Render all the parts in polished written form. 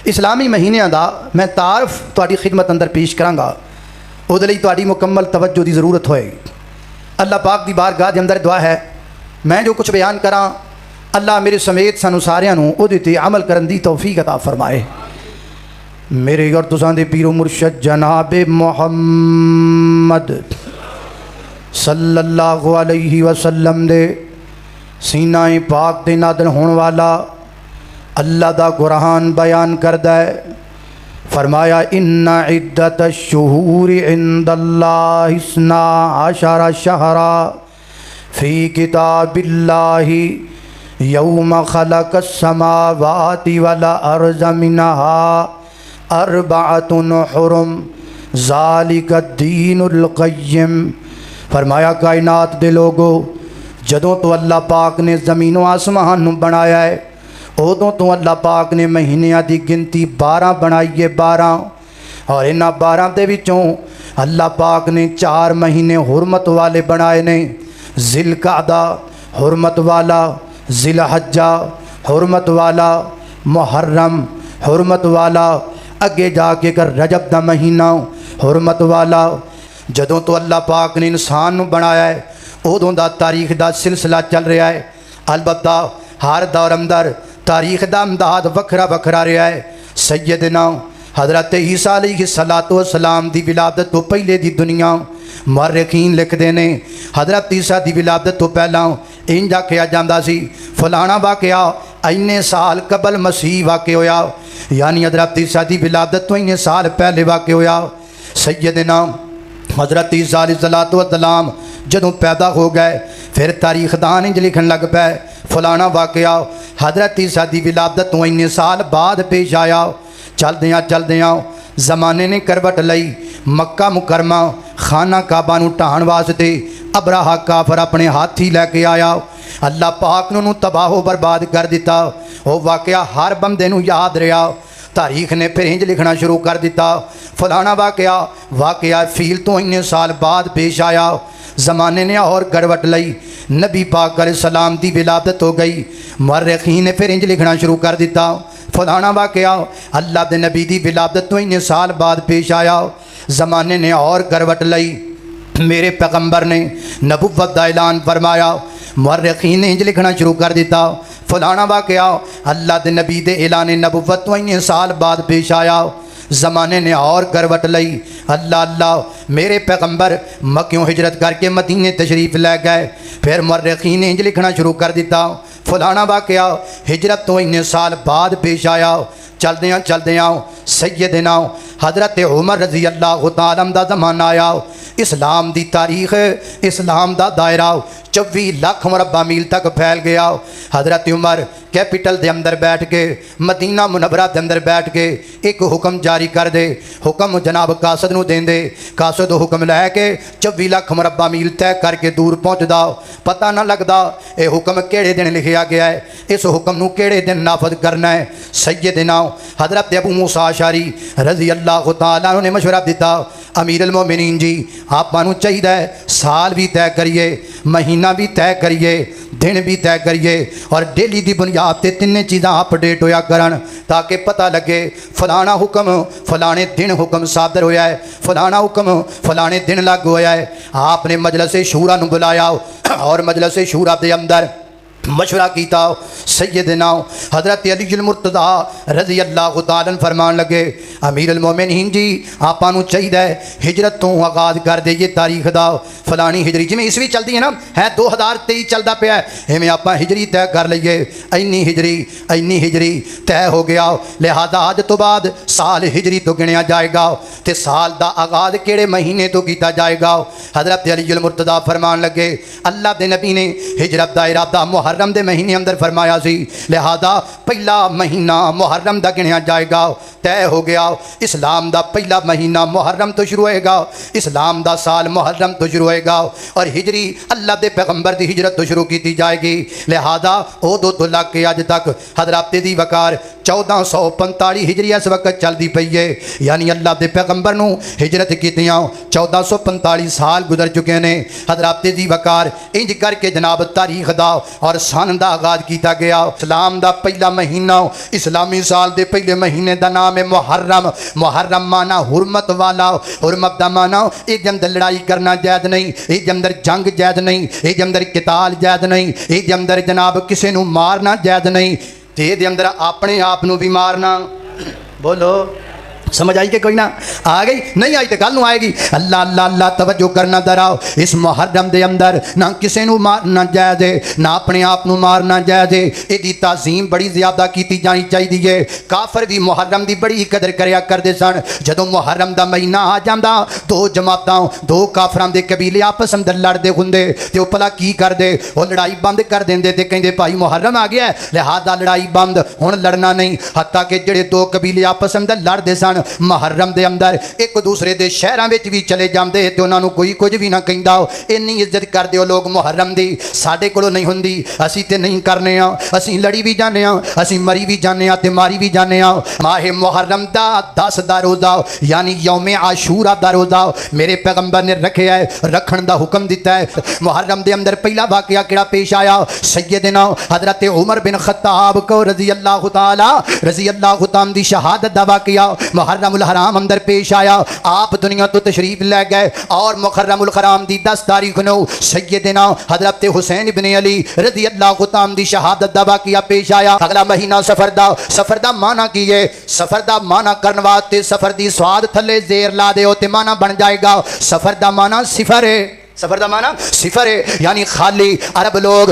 اسلامی مہینوں دا میں تعارف تہاڈی خدمت اندر پیش کراں، وہ لئی تہاڈی مکمل توجہ دی ضرورت ہوئے گی۔ اللہ پاک دی بارگاہ دے اندر دعا ہے میں جو کچھ بیان کراں اللہ میرے سمیت سانو ساریاں نوں اودے تے عمل کرن دی توفیق عطا فرمائے۔ میرے اور تساں دے پیر و مرشد جناب محمد صلی اللہ علیہ وسلم دے سینہ پاک دے نادل ہون والا اللہ دا قرآن بیان کردہ ہے، فرمایا ان عدت الشہور عند اللہ 12 شہرا فی کتاب اللہ یوم خلق السماوات والارض منها 4 حرم ذالک الدین القیم۔ فرمایا کائنات دے لوگو جدوں تو اللہ پاک نے زمین و آسمان نو بنایا ہے ادوں تو اللہ پاک نے مہینیاں دی گنتی 12 بنائی ہے 12، اور انہاں 12 دے وچوں اللہ پاک نے 4 مہینے حرمت والے بنائے نے، ذی القعدہ حرمت والا، ذی الحجہ حرمت والا، محرم حرمت والا، اگے جا کے کر رجب دا مہینہ حرمت والا۔ جدوں تو اللہ پاک نے انسان نو بنایا ہے ادوں دا تاریخ دا سلسلہ چل رہا ہے، البتہ ہر دور اندر تاریخ دا امداد وکھرا وکھرا رہا ہے۔ سیدنا حضرت عیسیٰ علیہ السلام دی ولادت تو پہلے دی دنیا مورخین لکھ دینے حضرت عیسیٰ دی ولادت تو پہلا انجا کیا جاندہ سی فلانا واقعہ اینے سال قبل مسیح واقع ہویا، یعنی حضرت عیسیٰ دی ولادت تو اینے سال پہلے واقع ہویا۔ سیدنا حضرت عیسیٰ علیہ السلام جدوں پیدا ہو گئے پھر تاریخ دان انج لکھن لگ پے فلانا واقعہ حضرت عیسیٰ دی ولادت تو اینے سال بعد پیش آیا۔ چلدیاں زمانے نے کروٹ لئی، مکہ مکرمہ خانہ کعبہ نو ٹھان واسطے ابراہ کافر اپنے ہاتھی لے کے آیا، اللہ پاک نو تباہ و برباد کر دیتا۔ وہ واقعہ ہر بندے نو یاد رہا، تاریخ نے پھر انج لکھنا شروع کر دیتا فلانا واقعہ فیل تو اننے سال بعد پیش آیا۔ زمانے نے اور گڑوٹ لئی، نبی پاک علیہ السلام دی ولادت ہو گئی، مورخین نے پھر انج لکھنا شروع کر دیتا فلانا واقعہ اللہ دے نبی دی ولادت تو اننے سال بعد پیش آیا۔ زمانے نے اور گڑوٹ لئی، میرے پیغمبر نے نبوت دا اعلان فرمایا، مورخین نے انج لکھنا شروع کر دیتا فلانا واقعہ اللہ دے نبی دے اعلان نبوت تو اننے سال بعد پیش آیا۔ زمانے نے اور گروٹ لئی، اللہ میرے پیغمبر مکیوں ہجرت کر کے مدینے تشریف لے گئے، پھر مورخین نے انج لکھنا شروع کر دیتا فلانا واقعہ ہجرت تو اننے سال بعد پیش آیا۔ چلدیاں سیدنا حضرت عمر رضی اللہ تعالیٰ عنہ دا زمانہ آیا، اسلام دی تاریخ اسلام دا دائرہ 24 لاکھ مربع میل تک پھیل گیا۔ حضرت عمر کیپٹل دے اندر بیٹھ کے مدینہ منورہ دے اندر بیٹھ کے ایک حکم جاری کر دے، حکم جناب قاصد نو دین دے، قاصد حکم لے کے 24 لاکھ مربع میل طے کر کے دور پہنچ دا، پتہ نہ لگدا اے حکم کیڑے دن لکھیا گیا ہے، اس حکم نو کیڑے دن نافذ کرنا ہے۔ سیدنا حضرت ابو موسیٰ اشعری رضی اللہ تعالیٰ عنہ نے مشورہ دیتا، امیر المومنین جی آپاں نو چاہیے سال بھی طے کریے، مہینہ بھی طے کریے، دن بھی طے کریے، اور ڈیلی دی بنیاد تے تینے چیزاں اپڈیٹ ہویا کرن تاکہ پتہ لگے فلانا حکم فلانے دن حکم صادر ہویا ہے، فلانا حکم فلانے دن لاگو ہویا ہے۔ آپ نے مجلس شورا نو بلایا اور مجلس شورا دے اندر مشورہ کیتا، سیدنا حضرت علی المرتضیٰ رضی اللہ تعالیٰ عنہ فرمان لگے، امیر المومنین جی آپاں نو چاہیے ہجرت تو آغاز کر دے، یہ تاریخ دا فلانی ہجری جی میں عیسوی چلتی ہے نا، ہے 2023 چلدا پیا ہے، ہمیں آپاں ہجری طے کر لئیے، اینی ہجری طے ہو گیا، لہذا آج تو بعد سال ہجری تو گنیا جائے گا، تے سال دا آغاز کیڑے مہینے تو کیتا جائے گا۔ حضرت علی المرتضیٰ فرمان لگے، اللہ دے نبی نے ہجرت دا ارادہ محرم دے مہینے اندر فرمایا سی، لہذا پہلا مہینہ محرم دا گنیا جائے گا، طے ہو گیا۔ اسلام دا پہلا مہینہ محرم تو شروع ہوئے گا، اسلام دا سال محرم تو شروع ہوئے گا، اور ہجری اللہ دے پیغمبر دی ہجرت تو شروع کی جائے گی۔ لہذا او دو تو لگ کے اج تک حضرات دی وقار 1445 ہجری اس وقت چل دی پئی ہے، یعنی اللہ دے پیغمبر نو ہجرت کیتیاں 1445 سال گزر چکے نے۔ حضرات دی وقار انج کر کے جناب تاریخ دا اور سن دا آغاز کیتا گیا۔ اسلام دا پہلا مہینہ، اسلامی سال دے پہلے مہینے دا نام ہے محرم۔ محرم مانا حرمت والا، حرمت دا مانا اے دے اندر لڑائی کرنا جائز نہیں، اے دے اندر جنگ جائز نہیں، اے دے اندر قتال جائز نہیں، اے دے اندر جناب کسے نو مارنا جائز نہیں، تے اے دے اندر اپنے آپ نو بھی مارنا۔ بولو سمجھ آئی کہ کوئی نہ آ گئی؟ نہیں آئی تو کل نو آئے گی۔ اللہ اللہ اللہ توجہ کرنا دراؤ، اس محرم دے اندر نہ کسے نو مارنا جائز ہے، نہ اپنے آپ نو مارنا جائز ہے، اے دی تعظیم بڑی زیادہ کیتی جانی چاہیے۔ کافر بھی محرم دی بڑی قدر کریا کردے سن۔ جدوں محرم دا مہینہ آ جاندا دو جماعتاں، دو کافراں دے قبیلے آپس اندر لڑدے ہوندے تے او بھلا کی کردے، او لڑائی بند کر دیندے تے کہندے بھائی محرم آ گیا ہے لہذا لڑائی بند، ہن لڑنا نہیں۔ حتیٰ کہ جڑے دو قبیلے آپس اندر لڑدے سن محرم دے اندر ایک دوسرے دے شہراں وچ بھی چلے جاندے تے انہاں نوں کوئی کچھ بھی نہ کہندا، اتنی عزت کردے او لوگ محرم دی۔ ساڈے کولوں نہیں ہوندی، اسی تے نہیں کرنے ہاں، اسی لڑی بھی جانے ہاں، اسی مری بھی جانے ہاں تے ماری بھی جانے ہاں۔ ماہ محرم دا 10 دا روزہ یعنی یوم عاشورہ دا روزہ میرے پیغمبر نے رکھیا ہے، رکھن دا حکم دیتا ہے۔ محرم دے اندر پہلا واقعہ کیڑا پیش آیا؟ سیدنا حضرت عمر بن خطاب کو رضی اللہ تعالی دی شہادت دا واقعہ محرم الحرام اندر پیش آیا۔ آپ دنیا تو تشریف لے گئے اور محرم الحرام دی 10 تاریخ نو سیدنا حضرت حسین بن علی رضی اللہ تعالی دی شہادت دا واقعہ پیش آیا۔ اگلا مہینہ سفر دا معنی کی ہے؟ سفر دا معنی کرن واسطے سفر دی سواد تھلے زیر لا دیو تے معنی بن جائے گا۔ سفر دا معنی صفر ہے، سفر دا معنی صفر ہے یعنی خالی۔ عرب لوگ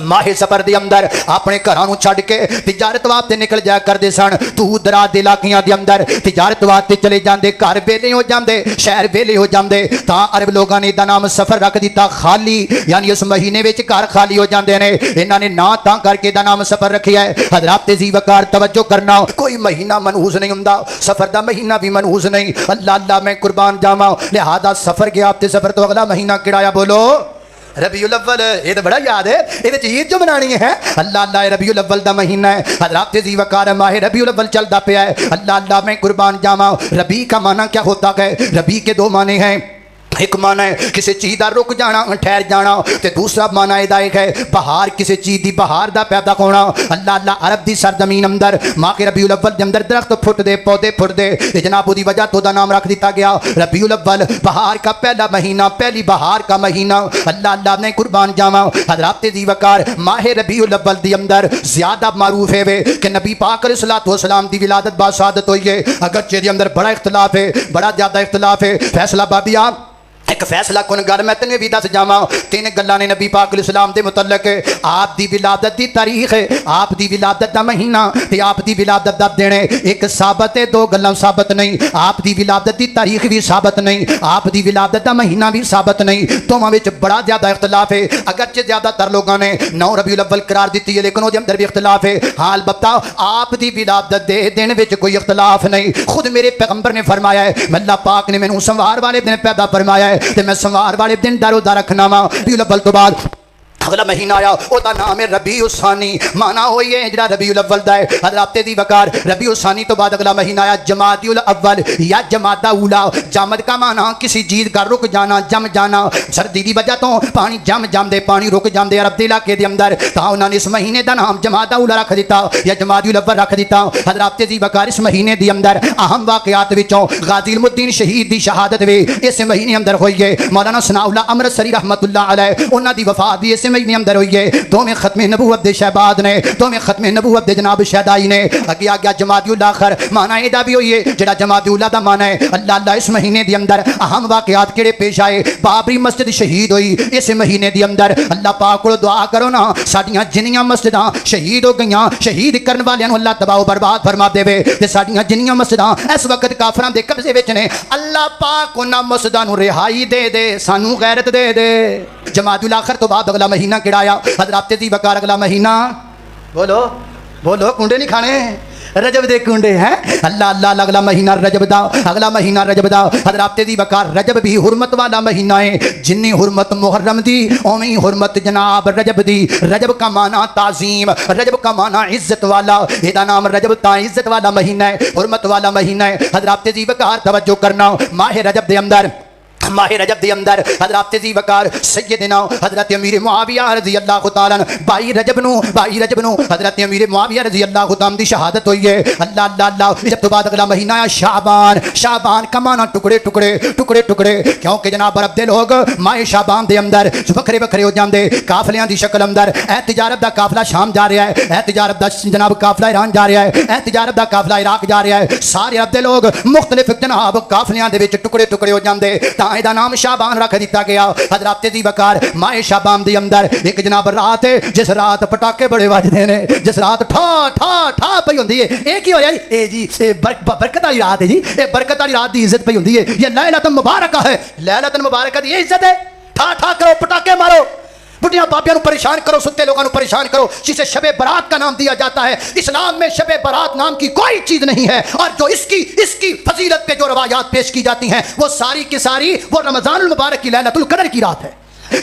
ماہ سفر دے اندر اپنے گھراں نوں چھڈ کے تجارت واسطے نکل جایا کردے سن۔ دور دراز دے علاقیاں دے اندر تجارت واسطے چلے جاندے، گھر ویلے ہو جاندے، شہر ویلے ہو جاندے، تاں عرب لوگاں نے دا نام سفر رکھ دیتا خالی، یعنی اس مہینے وچ گھر خالی ہو جاندے نے، انہاں نے نا تاں کر کے دا نام سفر رکھیا ہے۔ حضرات ذی وقار توجہ کرنا، کوئی مہینہ منحوس نہیں ہوندا، سفر دا مہینہ بھی منحوس نہیں۔ اللہ اللہ میں قربان جاواں، لہذا سفر گیا تے سفر تو اگلا مہینہ کیڑا آیا؟ بولو ربیع الاول۔ یہ تو بڑا یاد ہے، یہ عید جو منانی ہے۔ اللہ اللہ ربیع الاول دا مہینہ ہے۔ حضرات ذی وقار ماہ ربیع الاول چلتا پیا ہے۔ اللہ اللہ میں قربان جاواں، ربیع کا معنی کیا ہوتا ہے؟ ربیع کے دو معنی ہیں۔ ایک معنی ہے کسی چیز دا رک جانا، ٹھہر جانا، تے دوسرا معنی ایک ہے بہار، کسی چیز دی بہار دا پیدا ہونا۔ اللہ اللہ عرب دی سرزمین اندر ماہ ربیع الاول دے اندر درخت پھٹ دے، پودے پھٹ دے، جناب دی وجہ تو دا نام رکھ دیتا گیا ربیع الاول، بہار کا پہلا مہینہ، پہلی بہار کا مہینہ۔ اللہ اللہ نے قربان جاواں، حضرات ذی وقار ماہ ربیع الاول دی اندر زیادہ معروف ہے کہ نبی پاک علیہ الصلوۃ والسلام دی ولادت باسعادت ہوئی ہے۔ اگرچہ دی اندر بڑا اختلاف ہے، بڑا زیادہ اختلاف ہے۔ فیصلہ بابیا ایک فیصلہ کن گل میں تینوں بھی دس جاواں، تین گلاں نے نبی پاک علیہ السلام دے متعلق، آپ دی ولادت دی تاریخ ہے، آپ دی ولادت دا مہینہ تے آپ دی ولادت دا دن ہے، ایک ثابت ہے، دو گلاں ثابت نہیں۔ آپ دی ولادت دی تاریخ بھی ثابت نہیں، آپ دی ولادت دا مہینہ بھی ثابت نہیں، دونوں وچ بڑا زیادہ اختلاف ہے۔ اگرچہ زیادہ تر لوگاں نے 9 ربیع الاول قرار دیتی ہے لیکن وہ دے اندر بھی اختلاف ہے۔ ہاں البتہ آپ دی ولادت دے دن وچ کوئی اختلاف نہیں۔ خود میرے پیغمبر نے فرمایا ہے، اللہ پاک نے مینوں سوار والے دن پیدا فرمایا ہے تے میں سوار والے دن دا روزہ رکھنا وا۔ ربیع الاول تو بعد اگلا مہینہ آیا، او دا نام ہے ربیع الثانی، مانا ہوئی ہے جڑا ربیع الاول دا ہے۔ حضرات ذی وقار ربیع الثانی تو بعد اگلا مہینہ آیا جمادی الاول یا جمادی اولا۔ جامد کا مانا کسی چیز کا رک جانا، جم جانا، سردی دی وجہ تو پانی جم دے، پانی رک جاندے عرب دے علاقے دے اندر، تاں انہاں نے اس مہینے دا نام جمادی اولا رکھ دیتا یا جمادی الاول رکھ دیتا۔ حضرات ذی وقار اس مہینے دے اندر اہم واقعات وچوں غازی المدین شہید دی شہادت بھی اس مہینے اندر ہوئی ہے۔ مولانا ثناء اللہ امرتسری رحمت اللہ علیہ انہاں دی وفات بھی اس مہینے اندر ہوئی ہے۔ دو میں ختم نبوت دے شہباد نے، دو میں ختم نبوت دے جناب شہدائی نے۔ اگے آ گیا جمادی الاخر، معنی ادا بھی ہوئی ہے جڑا جمادی الا دا معنی ہے اللہ اللہ اس مہینے دے اندر اہم واقعات کیڑے پیش آئے؟ بابری مسجد شہید ہوئی اس مہینے دے اندر۔ اللہ پاک کو دعا کرو نا ساڈیاں جنیاں مسجداں شہید ہو گئیاں، شہید کرن والیاں نوں اللہ تباہ و برباد فرما دے تے ساڈیاں جنیاں مسجداں اس وقت کافراں دے قبضے وچ نے، اللہ پاک انہاں مسجداں نوں رہائی دے دے، سانوں غیرت دے دے۔ جمادی الاخر تو بعد اگلا مہینہ کیڑا آیا؟ حضرات ذی وقار اگلا مہینہ، بولو بولو کنڈے نہیں کھانے، رجب دے کنڈے ہیں اللہ اللہ اگلا مہینہ رجب دا اگلا مہینہ رجب دا حضرات دی وقار رجب بھی حرمت والا مہینہ ہے جنی حرمت محرم دی اومی حرمت جناب رجب دی رجب کا معنی تعظیم رجب کا معنی عزت والا یہ نام رجب تا عزت والا مہینہ ہے حرمت والا مہینہ ہے حضرات دی وقار توجہ کرنا ماہ رجب دے اندر ماہ رجب دے اندر حضرات ذی وقار سیدنا حضرت امیر معاویہ رضی اللہ تعالیٰ بائی رجب نو حضرت امیر معاویہ رضی اللہ تعالیٰ دی شہادت ہوئی ہے اللہ اللہ اللہ جب تو بعد اگلا مہینہ ہے شعبان کا معنی ٹکڑے ٹکڑے ٹکڑے ٹکڑے کیونکہ جناب عرب دے لوگ ماہ شعبان دے اندر بکھرے بکھرے ہو جاندے قافلیاں دی شکل اندر اے تجارت دا قافلہ شام جا رہا ہے اے تجارت دا جناب قافلہ ایران جا رہا ہے اے تجارت دا قافلہ عراق جا رہا ہے سارے عرب دے لوگ مختلف جناب قافلیاں دے وچ ٹکڑے ٹکڑے ہو جاندے دا نام شعبان رکھ دیتا گیا حضرات دی وقار ماہ شعبان دی اندر ایک جناب رات ہے جس رات پٹاکے بڑے واجدے نے جس رات ٹھا ٹھا ٹھا پئی ہوندی ہے اے کی ہویا اے جی برکت والی رات ہے جی اے برکت والی رات دی عزت پئی ہوندی ہے یہ لیلۃ مبارکہ ہے لیلۃ مبارکہ دی عزت ہے ٹھا ٹھا کرو پٹاکے مارو بڑھیاں بابیاں پریشان کرو ستے لوگوں پریشان کرو جسے شب برات کا نام دیا جاتا ہے اسلام میں شب برات نام کی کوئی چیز نہیں ہے اور جو اس کی فضیلت پہ جو روایات پیش کی جاتی ہیں وہ ساری کی ساری وہ رمضان المبارک کی لیلۃ القدر کی رات ہے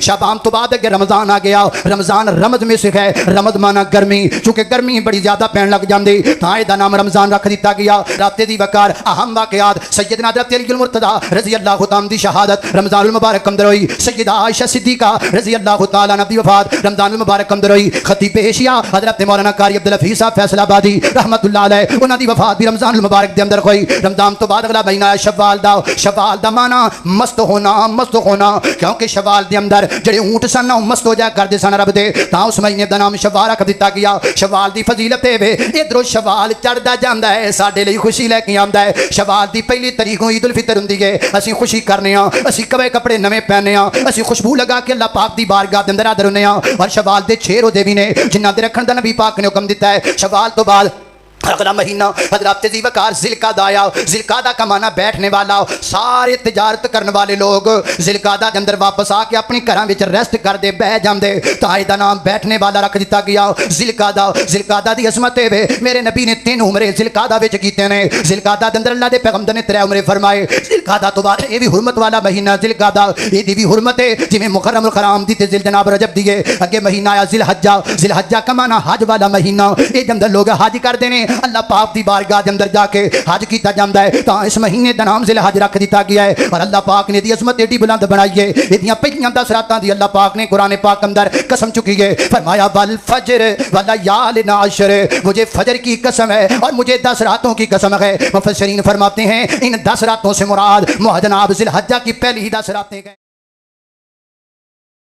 شعبان تو بعد اگر رمضان آ گیا رمضان رمض میں سے ہے رمض مانا گرمی چونکہ گرمی بڑی زیادہ پین لگ جاندی تاں دا نام رمضان رکھ دیتا گیا رات دی وقار اہم واقعات سیدنا حضرت علی المرتضی رضی اللہ تعالیٰ دی شہادت رمضان المبارک اندر ہوئی سیدہ عائشہ صدیقہ رضی اللہ تعالیٰ عنہ دی وفات رمضان المبارک اندر ہوئی خطیب ایشیا حضرت مولانا قاری عبدالحفیظ صاحب فیصل آبادی رحمت اللہ علیہ انہاں دی وفات بھی رمضان المبارک دے اندر ہوئی رمضان تو بعد اگلا مہینہ شوال دا معنی مست ہونا کیونکہ شوال دے اندر جڑے اونٹ سن مست ہو جایا کردے سن رب دے تاں اس مہینے دا نام شوال رکھ دتا گیا شوال دی فضیلت اے ادھروں شوال چڑھدا جاندا ہے ساڈے لئی خوشی لے کے آندا ہے شوال دی پہلی تاریخ عید الفطر ہوندی ہے اسی خوشی کرنے ہاں اسی کپڑے نویں پہننے ہاں اسی خوشبو لگا کے اللہ پاک دی بارگاہ دے اندر حاضر ہونے ہاں اور شوال دے 6 روزے بھی نے جنہاں دے رکھن دا نبی پاک نے حکم دیتا ہے شوال تو بعد اگلا مہینہ حضرات ذی وقار ذوالقعدہ آیا ذوالقعدہ کا معنی بیٹھنے والا سارے تجارت کرنے والے لوگ ذوالقعدہ کے اندر واپس آ کے اپنی گھراں وچ ریسٹ کر دے بہ جاندے تاں دا نام بیٹھنے والا رکھ دیتا گیا ذوالقعدہ دی عظمت ہے میرے نبی نے 3 عمرے ذوالقعدہ وچ کیتے نے ذوالقعدہ دے اندر اللہ دے پیغمبر نے 3 عمرے فرمائے ذوالقعدہ تو بعد اے بھی حرمت والا مہینہ ذوالقعدہ اے دی بھی حرمت ہے جویں محرم الحرام دی تے ذل جناب رجب دی ہے اگے مہینہ آیا ذوالحجہ کا معنی حج والا مہینہ اے دے اندر لوگ حج کردے نے اللہ پاک دی بارگاہ دے اندر جا کے حج کیتا جاندا ہے تاں اس مہینے دا نام ذل حج رکھ دیتا گیا ہے اور اللہ پاک نے دی عظمت ایڈی بلند بنائی ہے ایدیاں پہلیاں 10 راتاں دی اللہ پاک نے قرآن پاک اندر قسم چکی ہے فرمایا والفجر ولیال عشر مجھے فجر کی قسم ہے اور مجھے 10 راتوں کی قسم ہے مفسرین فرماتے ہیں ان 10 راتوں سے مراد جناب ذل حجہ کی پہلی 10 راتیں